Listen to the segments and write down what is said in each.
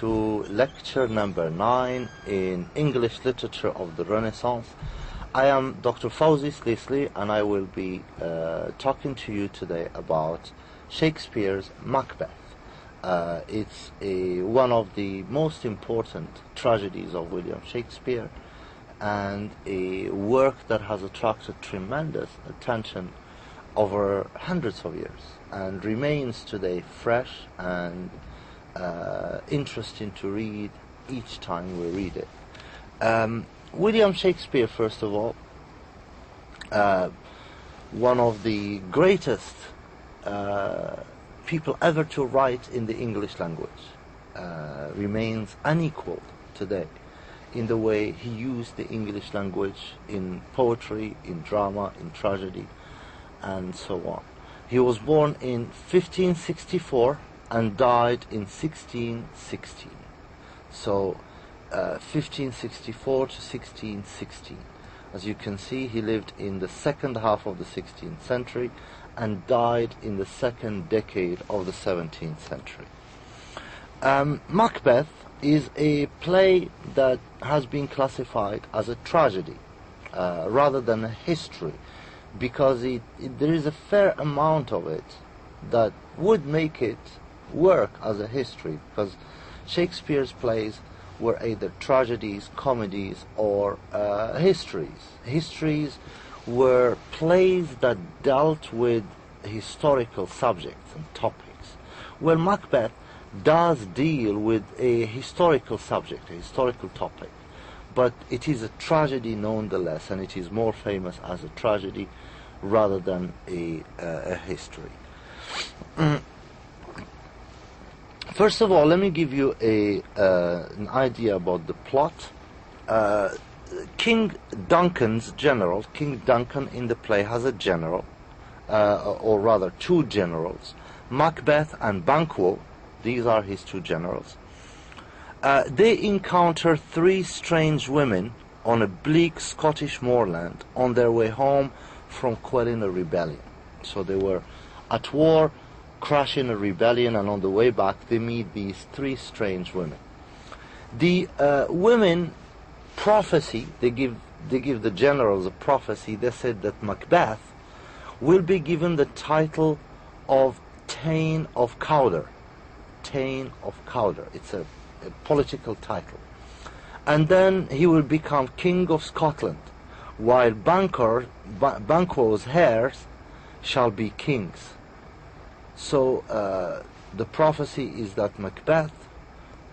to lecture number 9 in English Literature of the Renaissance. I am Dr. Fouzi Slisli, and I will be talking to you today about Shakespeare's Macbeth. It's one of the most important tragedies of William Shakespeare, and a work that has attracted tremendous attention over hundreds of years and remains today fresh and interesting to read each time we read it. William Shakespeare, first of all, one of the greatest people ever to write in the English language, remains unequaled today in the way he used the English language in poetry, in drama, in tragedy, and so on. He was born in 1564 and died in 1616. So 1564 to 1616. As you can see, he lived in the second half of the 16th century and died in the second decade of the 17th century. Macbeth is a play that has been classified as a tragedy rather than a history, because there is a fair amount of it that would make it work as a history, because Shakespeare's plays were either tragedies, comedies, or histories. Histories were plays that dealt with historical subjects and topics. Well, Macbeth does deal with a historical subject, a historical topic, but it is a tragedy nonetheless, and it is more famous as a tragedy rather than a history. First of all, let me give you an idea about the plot. King Duncan's general, King Duncan in the play has a general, or rather two generals, Macbeth and Banquo. These are his two generals. They encounter three strange women on a bleak Scottish moorland on their way home from quelling a rebellion. So they were at war, crashing a rebellion, and on the way back they meet these three strange women. The women prophecy, they give the generals a prophecy. They said that Macbeth will be given the title of Thane of Cawdor. Thane of Cawdor. It's a political title. And then he will become King of Scotland, while Banquo's heirs shall be kings. So the prophecy is that Macbeth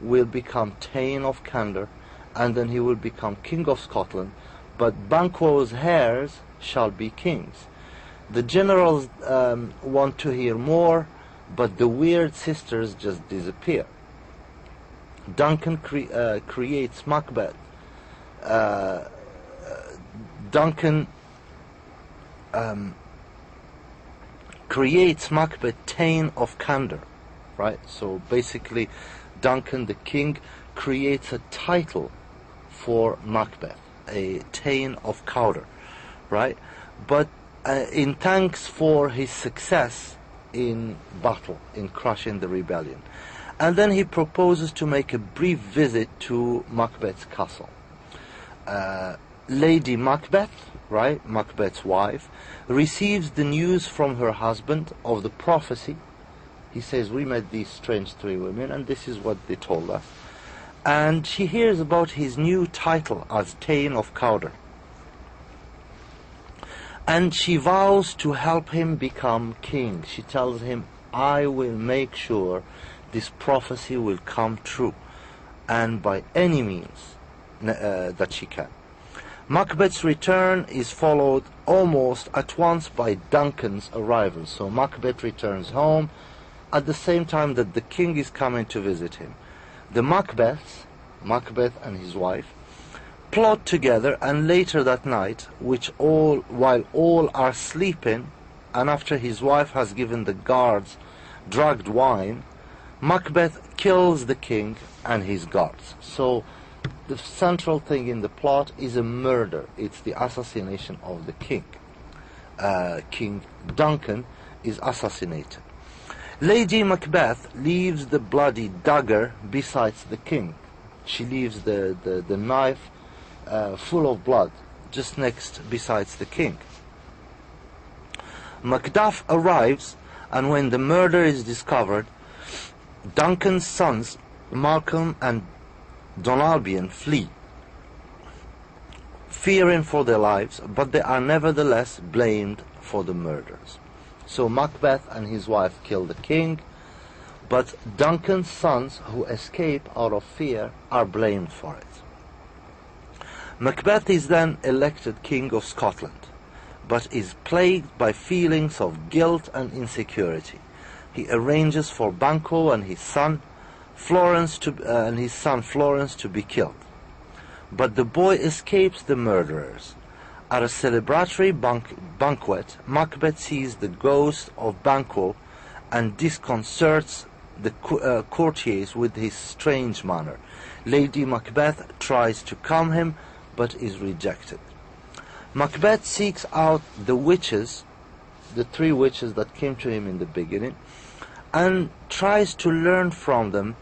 will become Thane of Cawdor, and then he will become King of Scotland, but Banquo's heirs shall be kings. The generals want to hear more, but the weird sisters just disappear. Duncan creates Macbeth. Duncan creates Macbeth Thane of Cawdor, right? So basically, Duncan the king creates a title for Macbeth, a Thane of Cawdor, right? But in thanks for his success in battle, in crushing the rebellion. And then he proposes to make a brief visit to Macbeth's castle. Lady Macbeth, right, Macbeth's wife, receives the news from her husband of the prophecy. He says, we met these strange three women, and this is what they told us. And she hears about his new title as Thane of Cawdor. And she vows to help him become king. She tells him, I will make sure this prophecy will come true, and by any means that she can. Macbeth's return is followed almost at once by Duncan's arrival. So Macbeth returns home at the same time that the king is coming to visit him. The Macbeth and his wife, plot together, and later that night, while all are sleeping, and after his wife has given the guards drugged wine, Macbeth kills the king and his guards. So the central thing in the plot is a murder. It's the assassination of the king. King Duncan is assassinated. Lady Macbeth leaves the bloody dagger beside the king. She leaves the knife full of blood just next besides the king. Macduff arrives, and when the murder is discovered, Duncan's sons Malcolm and Donalbain flee, fearing for their lives, but they are nevertheless blamed for the murders. So Macbeth and his wife kill the king, but Duncan's sons, who escape out of fear, are blamed for it. Macbeth is then elected King of Scotland, but is plagued by feelings of guilt and insecurity. He arranges for Banquo and his son Florence to be killed. But the boy escapes the murderers. At a celebratory banquet, Macbeth sees the ghost of Banquo and disconcerts the courtiers with his strange manner. Lady Macbeth tries to calm him, but is rejected. Macbeth seeks out the witches, the 3 witches that came to him in the beginning, and tries to learn from them,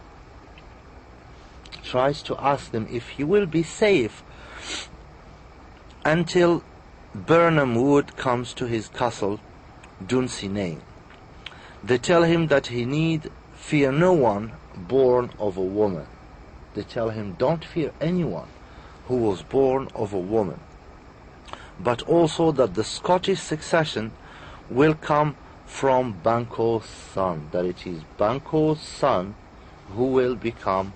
tries to ask them if he will be safe until Birnam Wood comes to his castle, Dunsinane. They tell him that he need fear no one born of a woman. They tell him, don't fear anyone who was born of a woman, but also that the Scottish succession will come from Banquo's son, that it is Banquo's son who will become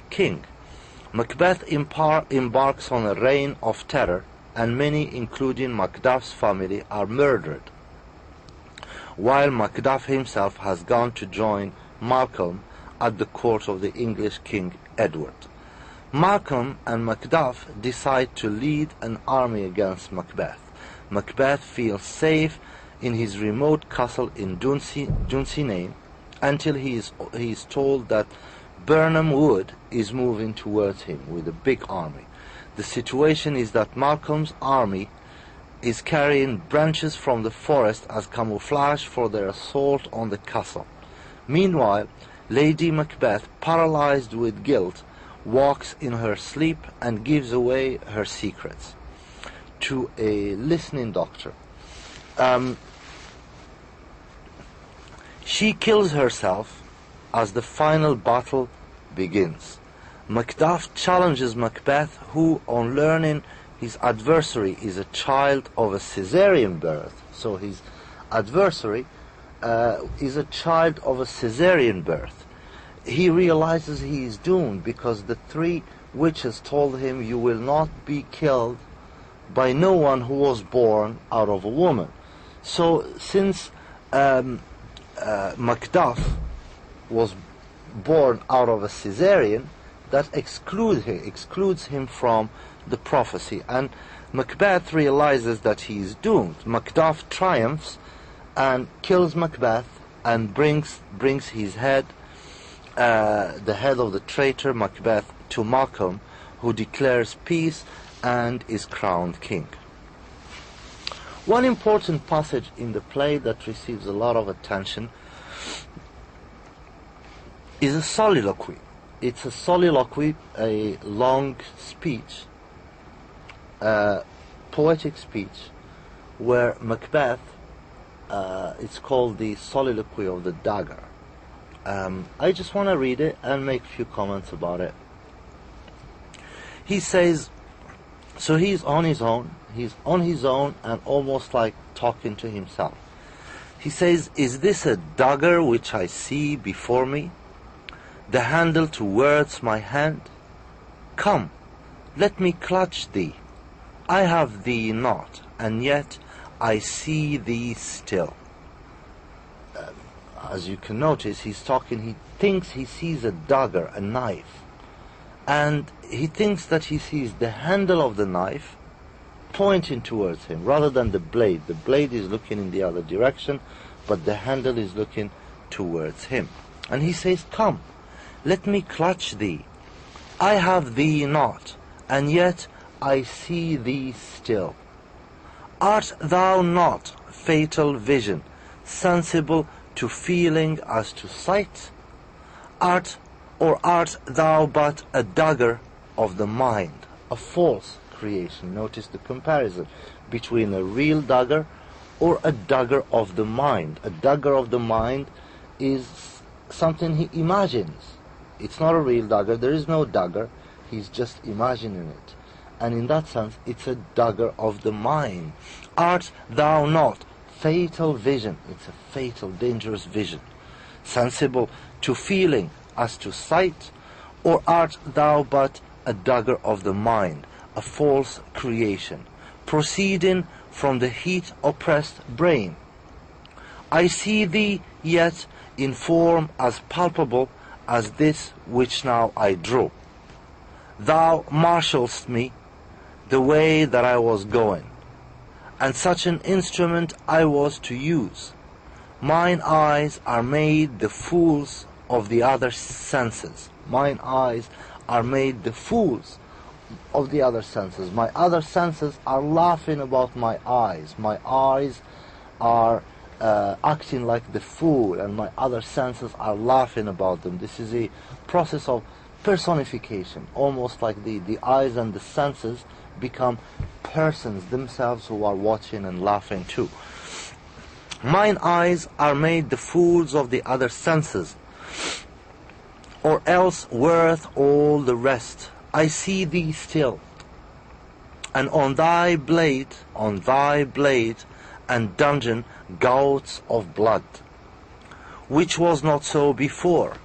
king. Macbeth embarks on a reign of terror, and many, including Macduff's family, are murdered, while Macduff himself has gone to join Malcolm at the court of the English King Edward. Malcolm and Macduff decide to lead an army against Macbeth. Macbeth feels safe in his remote castle in Dunsinane until he is told that Birnam Wood is moving towards him with a big army. The situation is that Malcolm's army is carrying branches from the forest as camouflage for their assault on the castle. Meanwhile, Lady Macbeth, paralyzed with guilt, walks in her sleep and gives away her secrets to a listening doctor. She kills herself as the final battle begins. Macduff challenges Macbeth, who, on learning his adversary is a child of a Caesarean birth, so his adversary is a child of a Caesarean birth, he realizes he is doomed, because the 3 witches told him, you will not be killed by no one who was born out of a woman. So since Macduff was born out of a Caesarean, that excludes him from the prophecy, and Macbeth realizes that he is doomed. Macduff triumphs and kills Macbeth and brings his head, the head of the traitor Macbeth, to Malcolm, who declares peace and is crowned king. One important passage in the play that receives a lot of attention is a soliloquy. It's a soliloquy, a long speech, poetic speech, where Macbeth, it's called the Soliloquy of the Dagger. I just want to read it and make a few comments about it. He says, so he's on his own and almost like talking to himself. He says, is this a dagger which I see before me, the handle towards my hand? Come, let me clutch thee. I have thee not, and yet I see thee still. As you can notice, he's talking, he thinks he sees a dagger, a knife, and he thinks that he sees the handle of the knife pointing towards him rather than the blade. The blade is looking in the other direction, but the handle is looking towards him. And he says, come, let me clutch thee. I have thee not, and yet I see thee still. Art thou not, fatal vision, sensible to feeling as to sight? Art thou but a dagger of the mind, a false creation? Notice the comparison between a real dagger or a dagger of the mind. A dagger of the mind is something he imagines. It's not a real dagger, there is no dagger, he's just imagining it. And in that sense, it's a dagger of the mind. Art thou not fatal vision? It's a fatal, dangerous vision. Sensible to feeling as to sight? Or art thou but a dagger of the mind, a false creation, proceeding from the heat oppressed brain? I see thee yet in form as palpable as this which now I draw. Thou marshalst me the way that I was going, and such an instrument I was to use. Mine eyes are made the fools of the other senses. Mine eyes are made the fools of the other senses. My other senses are laughing about my eyes. My eyes are acting like the fool, and my other senses are laughing about them. This is a process of personification, almost like the eyes and the senses become persons themselves who are watching and laughing too. Mine eyes are made the fools of the other senses, or else worth all the rest. I see thee still, and on thy blade and dungeon gouts of blood, which was not so before.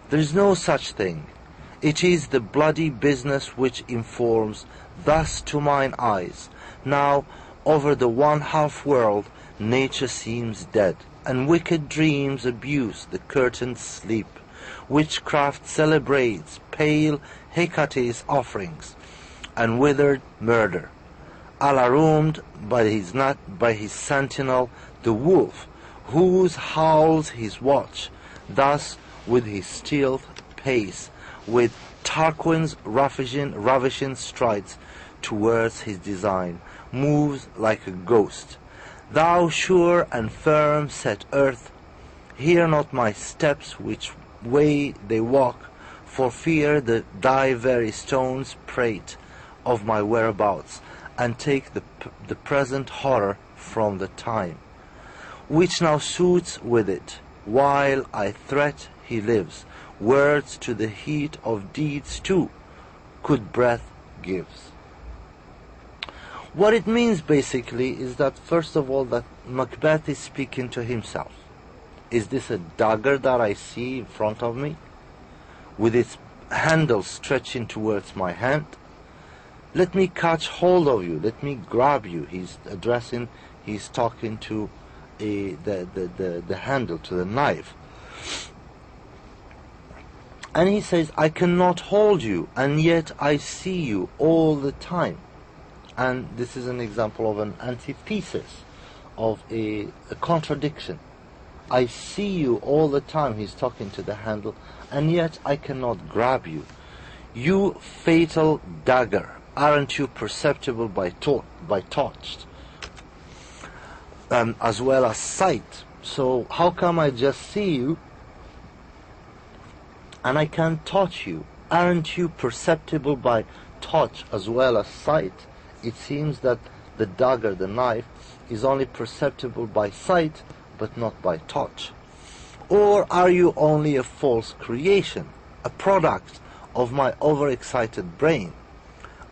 There is no such thing. It is the bloody business which informs thus to mine eyes. Now over the one half world nature seems dead, and wicked dreams abuse the curtained sleep. Witchcraft celebrates pale Hecate's offerings, and withered murder. Alarmed by his sentinel, the wolf, whose howls his watch, thus with his stealth pace, with Tarquin's ravishing strides towards his design, moves like a ghost. Thou sure and firm set earth, hear not my steps which way they walk, for fear that thy very stones prate of my whereabouts, and take the present horror from the time, which now suits with it, while I threat he lives. Words to the heat of deeds too, could breath gives. What it means basically is that, first of all, that Macbeth is speaking to himself. Is this a dagger that I see in front of me, with its handle stretching towards my hand? Let me catch hold of you, let me grab you. He's talking to the handle, to the knife. And he says, I cannot hold you, and yet I see you all the time. And this is an example of an antithesis, of a contradiction. I see you all the time, he's talking to the handle, and yet I cannot grab you. You fatal dagger, aren't you perceptible by touch, as well as sight? So how come I just see you and I can't touch you? Aren't you perceptible by touch as well as sight? It seems that the dagger, the knife, is only perceptible by sight, but not by touch. Or are you only a false creation, a product of my overexcited brain?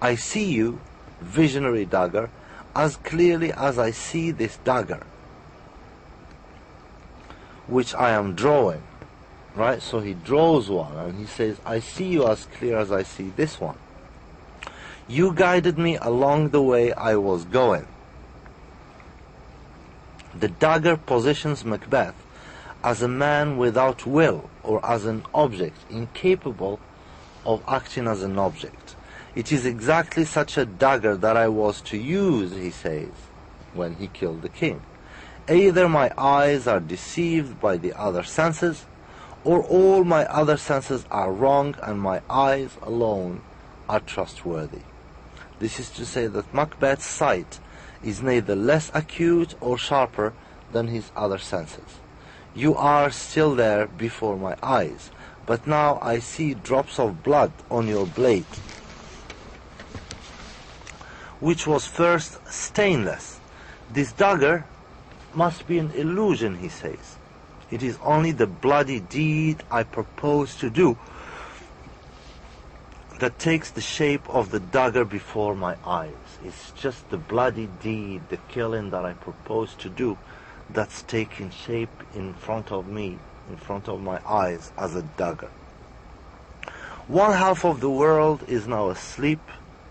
I see you, visionary dagger, as clearly as I see this dagger, which I am drawing. Right? So he draws one, and he says, I see you as clear as I see this one. You guided me along the way I was going. The dagger positions Macbeth as a man without will, or as an object, incapable of acting as an object. It is exactly such a dagger that I was to use, he says, when he killed the king. Either my eyes are deceived by the other senses, or all my other senses are wrong, and my eyes alone are trustworthy. This is to say that Macbeth's sight is neither less acute or sharper than his other senses. You are still there before my eyes, but now I see drops of blood on your blade, which was first stainless. This dagger must be an illusion, he says. It is only the bloody deed I propose to do that takes the shape of the dagger before my eyes. It's just the bloody deed, the killing that I propose to do, that's taking shape in front of me, in front of my eyes as a dagger. One half of the world is now asleep,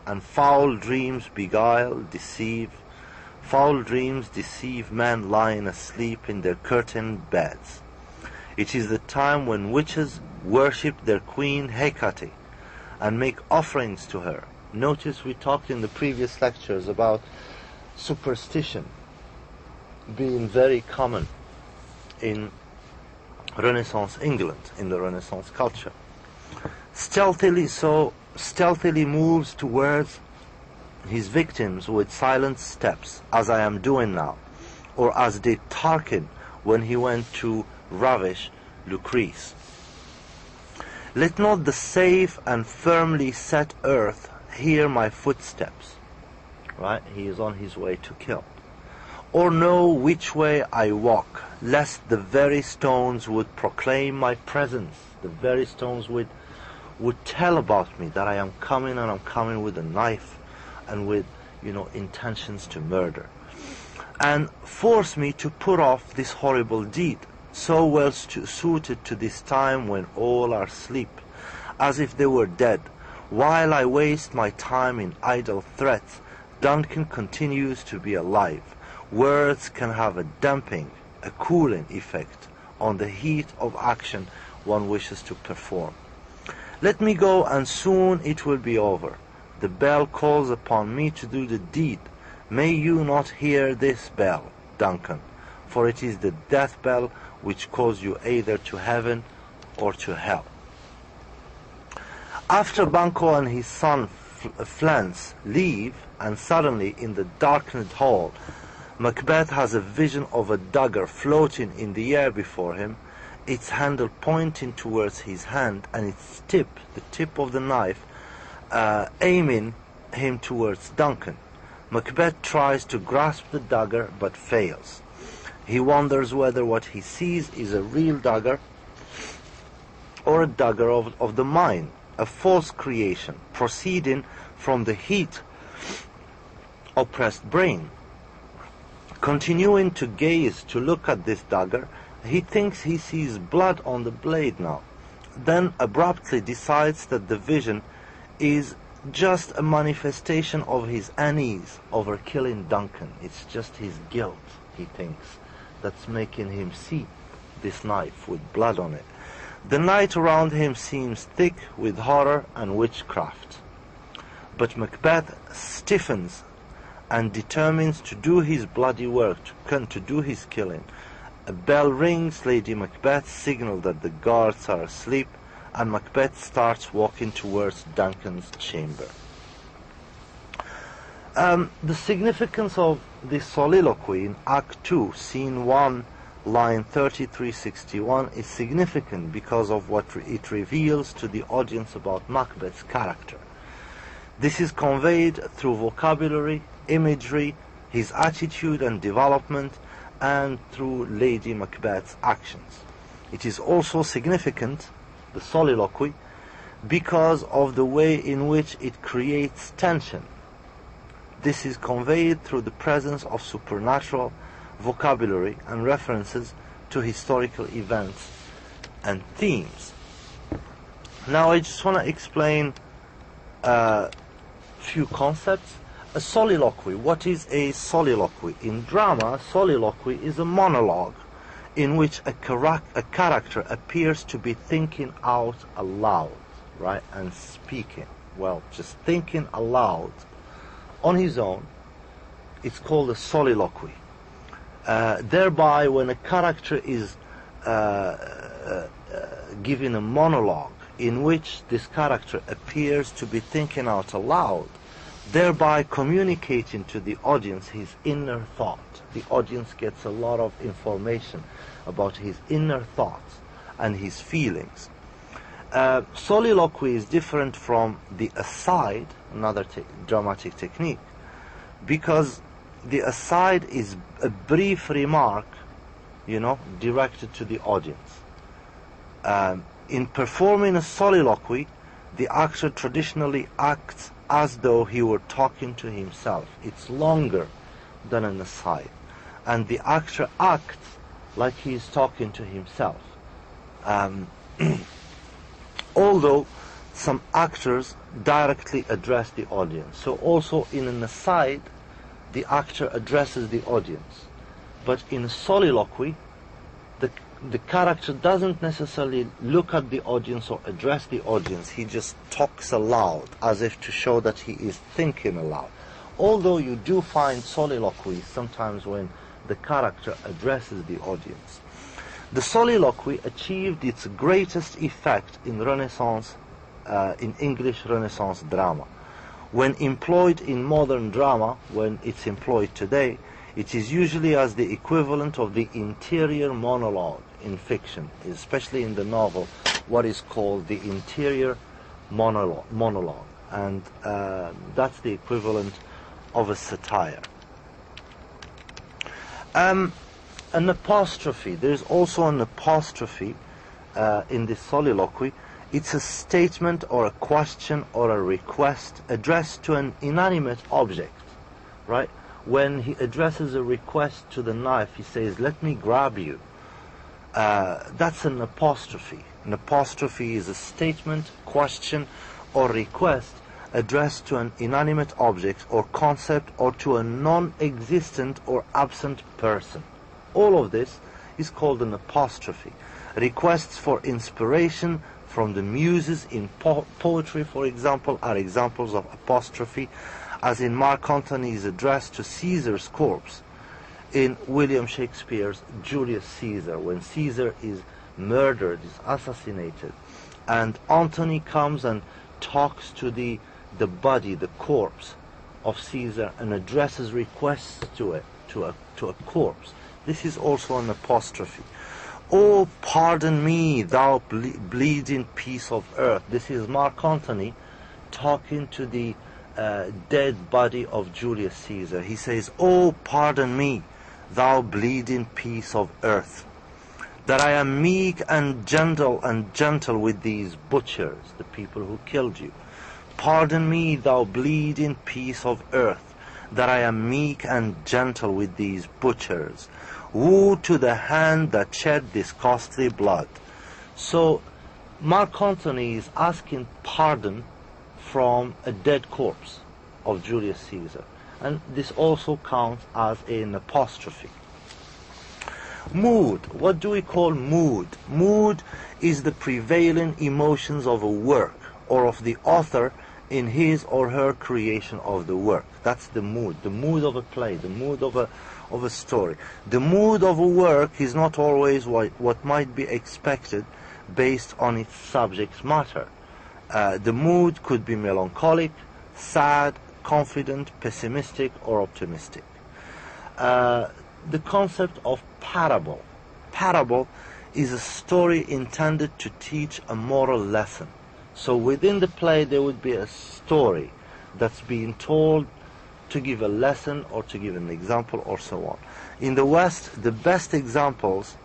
and foul dreams beguile, deceive. Foul dreams deceive men lying asleep in their curtained beds. It is the time when witches worship their queen Hecate and make offerings to her. Notice we talked in the previous lectures about superstition being very common in Renaissance England, in the Renaissance culture. Stealthily moves towards his victims with silent steps, as I am doing now, or as did Tarquin when he went to ravish Lucrece. Let not the safe and firmly set earth hear my footsteps. Right? He is on his way to kill. Or know which way I walk, lest the very stones would proclaim my presence. The very stones would tell about me that I am coming, and I'm coming with a knife and with, intentions to murder. And force me to put off this horrible deed, so well suited to this time when all are asleep, as if they were dead. While I waste my time in idle threats, Duncan continues to be alive. Words can have a damping, a cooling effect on the heat of action one wishes to perform. Let me go, and soon it will be over. The bell calls upon me to do the deed. May you not hear this bell, Duncan, for it is the death bell which calls you either to heaven or to hell. After Banquo and his son Flance leave, and suddenly in the darkened hall, Macbeth has a vision of a dagger floating in the air before him, its handle pointing towards his hand, and its tip, the tip of the knife, aiming him towards Duncan. Macbeth tries to grasp the dagger but fails. He wonders whether what he sees is a real dagger or a dagger of the mind, a false creation proceeding from the heat oppressed brain. Continuing to gaze, to look at this dagger, he thinks he sees blood on the blade now, then abruptly decides that the vision is just a manifestation of his unease over killing Duncan. It's just his guilt, he thinks, that's making him see this knife with blood on it. The night around him seems thick with horror and witchcraft. But Macbeth stiffens and determines to do his bloody work, to do his killing. A bell rings, Lady Macbeth signals that the guards are asleep, and Macbeth starts walking towards Duncan's chamber. The significance of this soliloquy in Act 2, Scene 1, line 3361 is significant because of what it reveals to the audience about Macbeth's character. This is conveyed through vocabulary, imagery, his attitude and development, and through Lady Macbeth's actions. It is also significant, the soliloquy, because of the way in which it creates tension. This is conveyed through the presence of supernatural vocabulary and references to historical events and themes. Now I just want to explain a few concepts. A soliloquy. What is a soliloquy? In drama, soliloquy is a monologue in which a character appears to be thinking out aloud, right, and speaking. Well, just thinking aloud on his own. It's called a soliloquy. Thereby, when a character is giving a monologue in which this character appears to be thinking out aloud, thereby communicating to the audience his inner thought. The audience gets a lot of information about his inner thoughts and his feelings. Soliloquy is different from the aside, another dramatic technique, because the aside is a brief remark, directed to the audience. In performing a soliloquy, the actor traditionally acts as though he were talking to himself. It's longer than an aside, and the actor acts like he is talking to himself. Although some actors directly address the audience. So also in an aside, the actor addresses the audience. But in a soliloquy, the character doesn't necessarily look at the audience or address the audience. He just talks aloud, as if to show that he is thinking aloud. Although you do find soliloquies sometimes when the character addresses the audience. The soliloquy achieved its greatest effect in Renaissance, in English Renaissance drama. When employed in modern drama, when it's employed today, it is usually as the equivalent of the interior monologue in fiction, especially in the novel, what is called the interior monologue. And that's the equivalent of a satire. An apostrophe, there's also an apostrophe in this soliloquy. It's a statement or a question or a request addressed to an inanimate object, right? When he addresses a request to the knife, he says, "Let me grab you." That's an apostrophe. An apostrophe is a statement, question, or request addressed to an inanimate object or concept or to a non-existent or absent person. All of this is called an apostrophe. Requests for inspiration from the muses in poetry, for example, are examples of apostrophe, as in Mark Antony's address to Caesar's corpse in William Shakespeare's Julius Caesar, when Caesar is murdered, is assassinated, and Antony comes and talks to the body, the corpse of Caesar, and addresses requests to it, to a corpse. This is also an apostrophe. "Oh, pardon me, thou bleeding piece of earth." This is Mark Antony talking to the dead body of Julius Caesar. He says, "Oh, pardon me, thou bleeding piece of earth, that I am meek and gentle with these butchers, the people who killed you. Pardon me, thou bleeding piece of earth, that I am meek and gentle with these butchers. Woe to the hand that shed this costly blood." So Mark Antony is asking pardon from a dead corpse of Julius Caesar, and this also counts as an apostrophe. Mood. What do we call mood? Mood is the prevailing emotions of a work or of the author in his or her creation of the work. That's the mood of a play, the mood of a story. The mood of a work is not always what might be expected based on its subject matter. The mood could be melancholic, sad, confident, pessimistic, or optimistic. The concept of parable. Parable is a story intended to teach a moral lesson. So within the play there would be a story that's being told to give a lesson or to give an example or so on. In the West, the best examples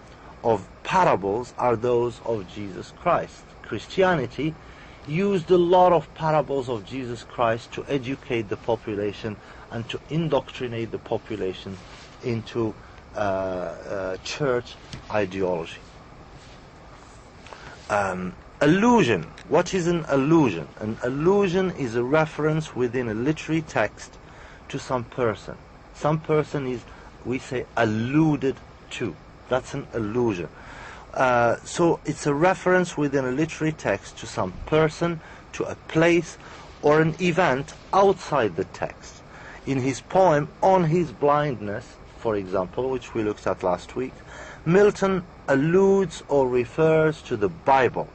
of parables are those of Jesus Christ. Christianity used a lot of parables of Jesus Christ to educate the population and to indoctrinate the population into church ideology. Allusion. What is an allusion? An allusion is a reference within a literary text to some person. Some person is, we say, alluded to. That's an allusion. So it's a reference within a literary text to some person, to a place, or an event outside the text. In his poem On His Blindness, for example, which we looked at last week, Milton alludes or refers to the Bible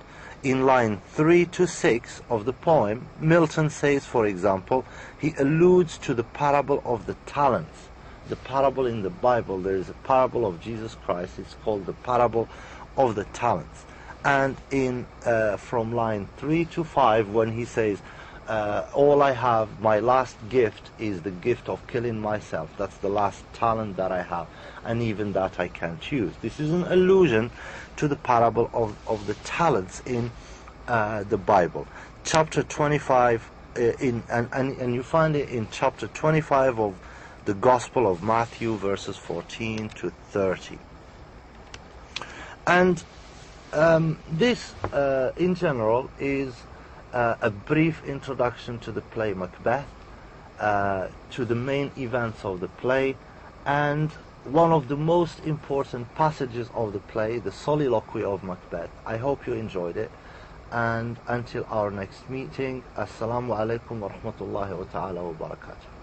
in line 3 to 6 of the poem, Milton says, for example, he alludes to the parable of the talents. The parable in the Bible, there is a parable of Jesus Christ, it's called the parable of the talents. And in from line 3 to 5, when he says, all I have, my last gift is the gift of killing myself. That's the last talent that I have, and even that I can't use. This is an allusion to the parable of the talents in the Bible. Chapter 25, and you find it in chapter 25 of the Gospel of Matthew, verses 14 to 30. And this, in general, is a brief introduction to the play Macbeth, to the main events of the play, and one of the most important passages of the play, the soliloquy of Macbeth. I hope you enjoyed it, and until our next meeting, Assalamu alaikum wa rahmatullahi wa ta'ala wa barakatuh.